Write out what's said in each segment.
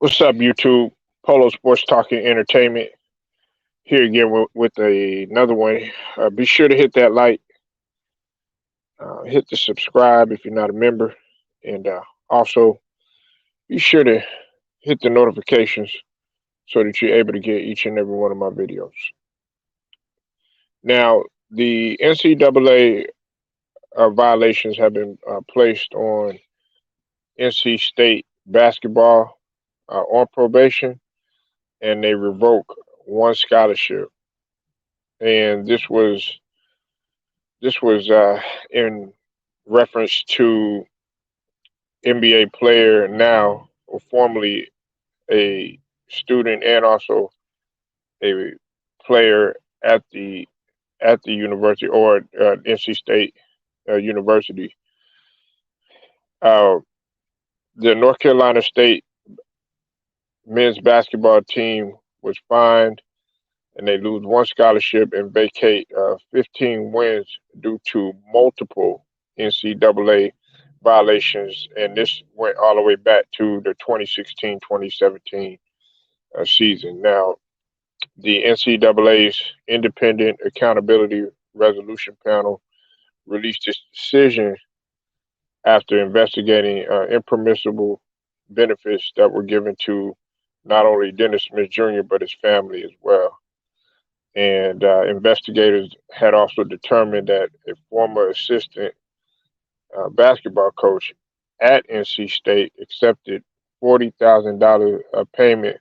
What's up, YouTube? Polo Sports Talking Entertainment here again with another one. Be sure to hit that like, hit the subscribe if you're not a member, and also be sure to hit the notifications so that you're able to get each and every one of my videos. Now, the NCAA violations have been placed on NC State basketball on probation, and they revoke one scholarship. And this was in reference to NBA player now, or formerly a student and also a player at the university or NC State University. Uh, the North Carolina State men's basketball team was fined, and they lose one scholarship and vacate 15 wins due to multiple NCAA violations. And this went all the way back to the 2016-2017 season. Now, the NCAA's Independent Accountability Resolution Panel released its decision after investigating impermissible benefits that were given to not only Dennis Smith Jr., but his family as well. And investigators had also determined that a former assistant basketball coach at NC State accepted $40,000 payment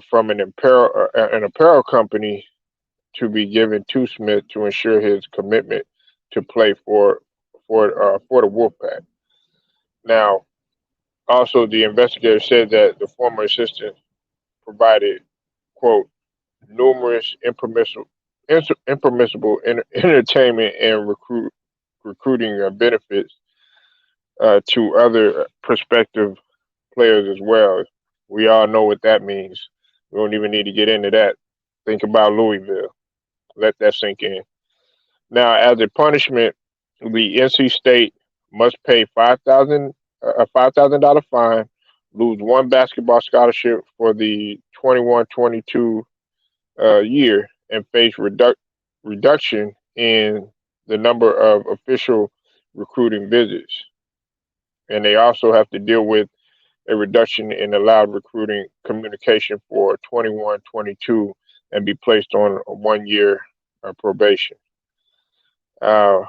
from an apparel company to be given to Smith to ensure his commitment to play for the Wolfpack. Now, also the investigator said that the former assistant provided, quote, numerous impermissible entertainment and recruiting benefits to other prospective players as well. We all know what that means. We don't even need to get into that. Think about Louisville. Let that sink in. Now, as a punishment, the NC State must pay a $5,000 fine, lose one basketball scholarship for the 21-22 year, and face reduction in the number of official recruiting visits. And they also have to deal with a reduction in allowed recruiting communication for 21-22 and be placed on a 1 year probation. Uh,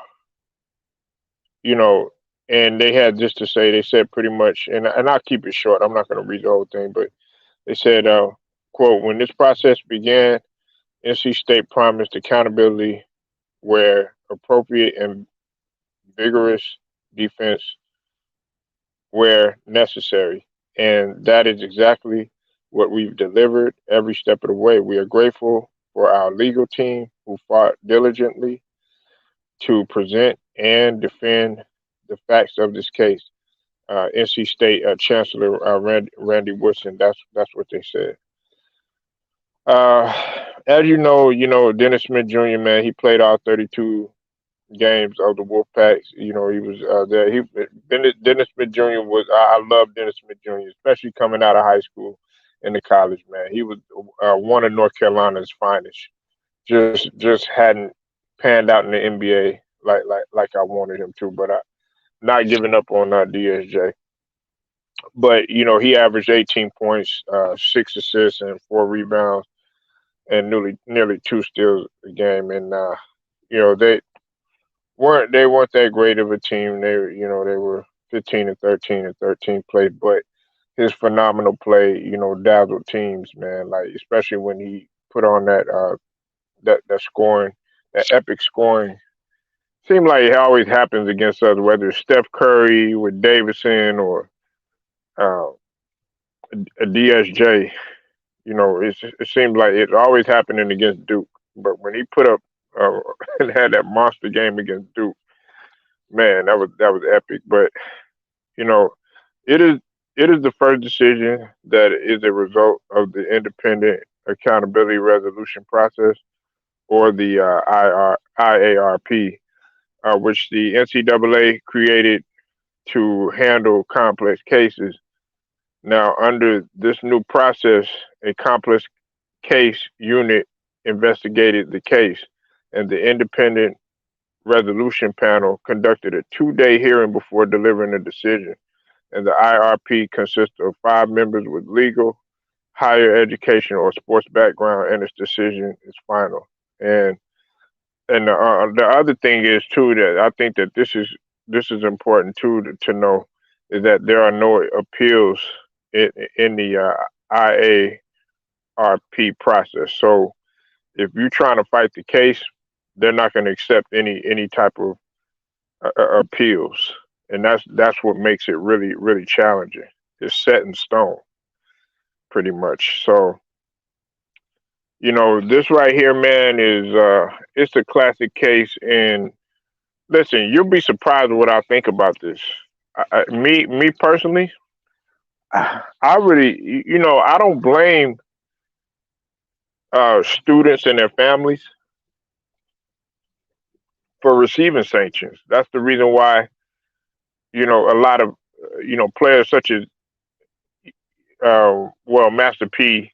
you know, and they had this to say. They said pretty much, and I'll keep it short. I'm not going to read the whole thing, but they said, quote, when this process began, NC State promised accountability where appropriate and vigorous defense where necessary. And that is exactly what we've delivered every step of the way. We are grateful for our legal team who fought diligently to present and defend the facts of this case. NC State Chancellor Randy Woodson. That's what they said. Uh, as you know Dennis Smith Jr. Man, he played all 32 games of the Wolfpack. You know, he was there. Dennis Smith Jr. was. I love Dennis Smith Jr., especially coming out of high school into college. Man, he was one of North Carolina's finest. Just hadn't panned out in the NBA like I wanted him to, but I not giving up on DSJ. But he averaged 18 points, 6 assists, and 4 rebounds, and nearly 2 steals a game. And they weren't that great of a team. They were 15 and 13 and 13 play, but his phenomenal play, dazzled teams, man. Like especially when he put on that scoring, that epic scoring. Seemed like it always happens against us, whether it's Steph Curry with Davidson or uh, a DSJ. It seems like it's always happening against Duke. But when he put up and had that monster game against Duke, man, that was epic. But you know, it is it is the first decision that is a result of the independent accountability resolution process, or the IARP, which the NCAA created to handle complex cases. Now, under this new process, a complex case unit investigated the case, and the independent resolution panel conducted a 2-day hearing before delivering a decision. And the IRP consists of 5 members with legal, higher education, or sports background, and its decision is final. And the other thing is too that I think that this is important too to know is that there are no appeals in the IARP process. So if you're trying to fight the case, they're not going to accept any type of appeals, and that's what makes it really challenging. It's set in stone, pretty much. So this right here, man, is it's a classic case. And listen, you'll be surprised what I think about this. Me personally, I really, I don't blame students and their families for receiving sanctions. That's the reason why a lot of players such as Master P,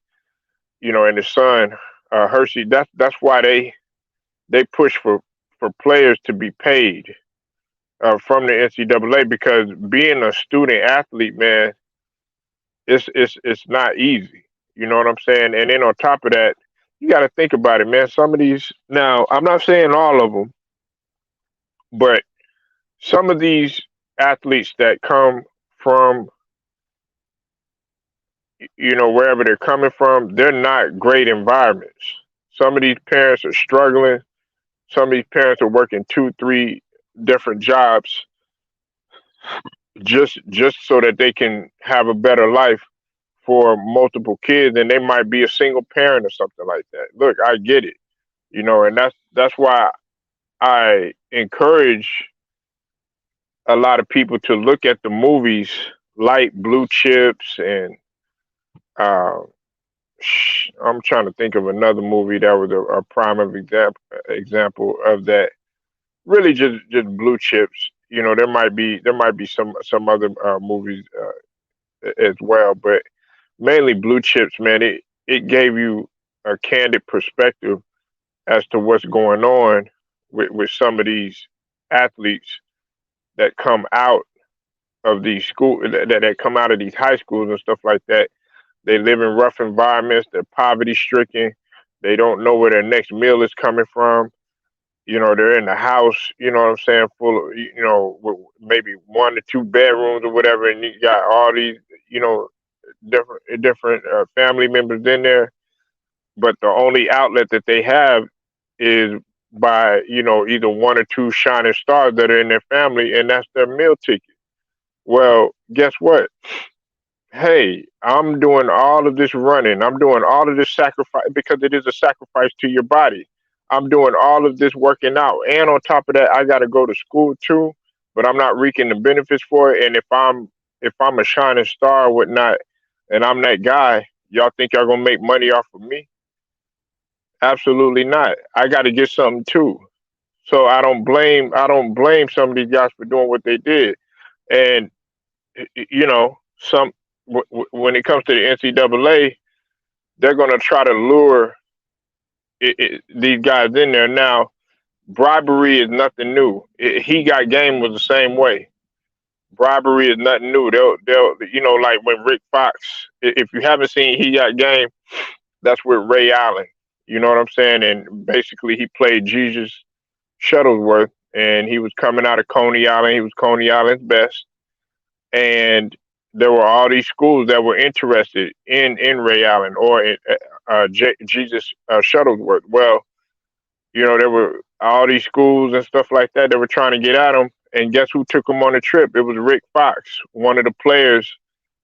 and his son Hershey. That's why they push for players to be paid from the NCAA, because being a student athlete, man, it's not easy. You know what I'm saying? And then on top of that, you got to think about it, man. Some of these, now, I'm not saying all of them, but some of these athletes that come from wherever they're coming from, they're not great environments. Some of these parents are struggling. Some of these parents are working 2, 3 different jobs just so that they can have a better life for multiple kids, and they might be a single parent or something like that. Look, I get it, and that's why I encourage a lot of people to look at the movies like Blue Chips and uh, I'm trying to think of another movie that was a prime of example of that. Really, just Blue Chips. There might be some other movies as well, but mainly Blue Chips. Man, it gave you a candid perspective as to what's going on with some of these athletes that come out of these that come out of these high schools and stuff like that. They live in rough environments. They're poverty stricken. They don't know where their next meal is coming from. They're in the house, what I'm saying, full of, with maybe 1 to 2 bedrooms or whatever, and you got all these, different family members in there. But the only outlet that they have is by, either 1 or 2 shining stars that are in their family, and that's their meal ticket. Well, guess what? Hey, I'm doing all of this running. I'm doing all of this sacrifice, because it is a sacrifice to your body. I'm doing all of this working out. And on top of that, I got to go to school too, but I'm not reaping the benefits for it. And if I'm a shining star or whatnot, and I'm that guy, y'all think y'all gonna make money off of me? Absolutely not. I got to get something too. So I don't blame some of these guys for doing what they did. And some when it comes to the NCAA, they're going to try to lure these guys in there. Now, bribery is nothing new. He Got Game was the same way. Bribery is nothing new. They'll like when Rick Fox. If you haven't seen He Got Game, that's with Ray Allen. You know what I'm saying? And basically, he played Jesus Shuttlesworth, and he was coming out of Coney Island. He was Coney Island's best, and there were all these schools that were interested in Ray Allen or in, Jesus Shuttlesworth. Well, there were all these schools and stuff like that that were trying to get at him. And guess who took him on the trip? It was Rick Fox, one of the players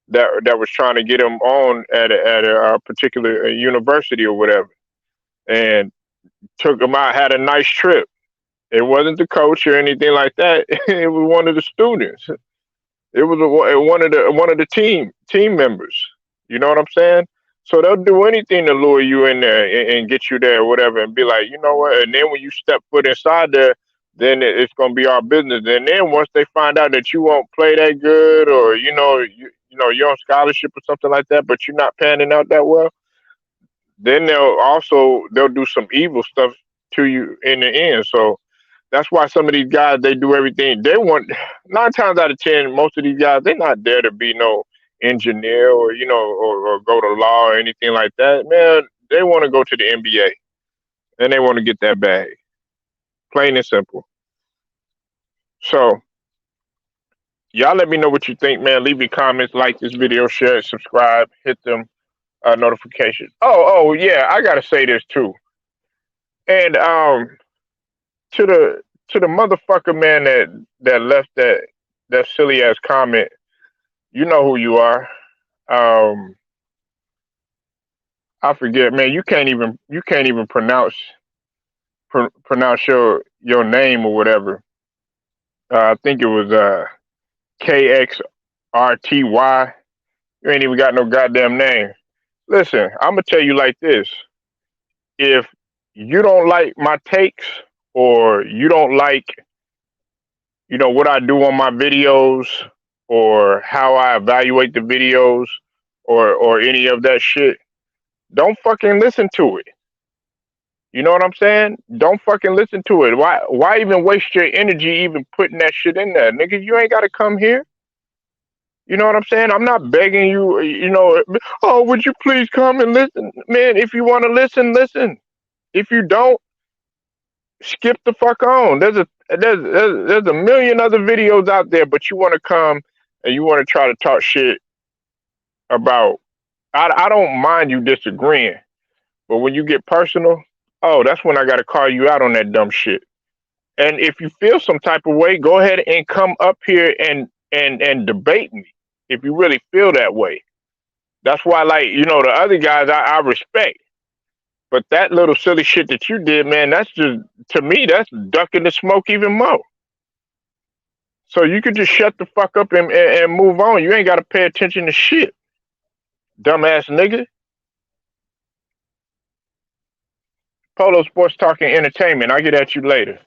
that was trying to get him on at a particular university or whatever, and took him out. Had a nice trip. It wasn't the coach or anything like that. It was one of the students. It was one of the team members. You know what I'm saying? So they'll do anything to lure you in there and get you there or whatever, and be like, you know what? And then when you step foot inside there, then it's gonna be our business. And then once they find out that you won't play that good, or you're on scholarship or something like that, but you're not panning out that well, then they'll do some evil stuff to you in the end. So that's why some of these guys, they do everything they want. 9 times out of 10, most of these guys, they're not there to be no engineer or or go to law or anything like that. Man, they want to go to the NBA and they want to get that bag, plain and simple. So y'all let me know what you think, man. Leave your comments, like this video, share it, subscribe, hit them notifications. Oh yeah, I gotta say this too. And to the motherfucker, man, that left that silly ass comment, you know who you are. Um, I forget, man. You can't even pronounce your name or whatever. I think it was KXRTY. You ain't even got no goddamn name. Listen, I'm gonna tell you like this: if you don't like my takes, or you don't like, what I do on my videos, or how I evaluate the videos, or any of that shit, don't fucking listen to it. You know what I'm saying? Don't fucking listen to it. Why even waste your energy even putting that shit in there? Nigga, you ain't gotta come here. You know what I'm saying? I'm not begging you, oh, would you please come and listen? Man, if you wanna listen, listen. If you don't, skip the fuck on. There's a million other videos out there, but you wanna come and you wanna try to talk shit about, I don't mind you disagreeing, but when you get personal, oh, that's when I gotta call you out on that dumb shit. And if you feel some type of way, go ahead and come up here and debate me if you really feel that way. That's why, like, the other guys I respect. But that little silly shit that you did, man, that's just, to me, that's ducking the smoke even more. So you could just shut the fuck up and move on. You ain't got to pay attention to shit, dumbass nigga. Polo Sports Talking Entertainment. I'll get at you later.